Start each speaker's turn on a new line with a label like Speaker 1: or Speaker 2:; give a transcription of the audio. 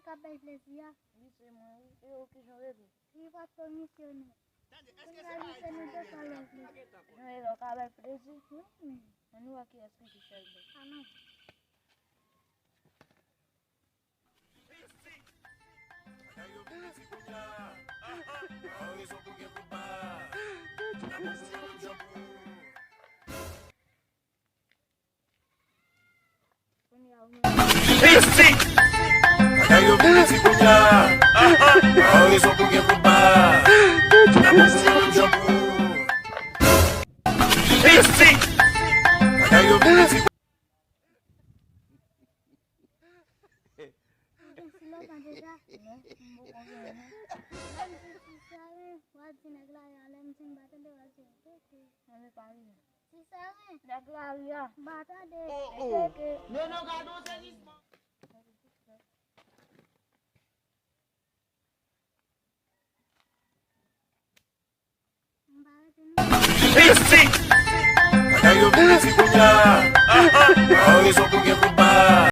Speaker 1: cabelo plezi.
Speaker 2: Isso, irmão. Eu que joguei.
Speaker 1: E vai permissioner.
Speaker 2: Joguei o cabelo plezi. Eu não aqui as que chegam.
Speaker 1: Ah, não.
Speaker 3: Ayo plezi punya. Ayo so punya kubah. Ayo plezi. Ayo plezi punya. Ayo so punya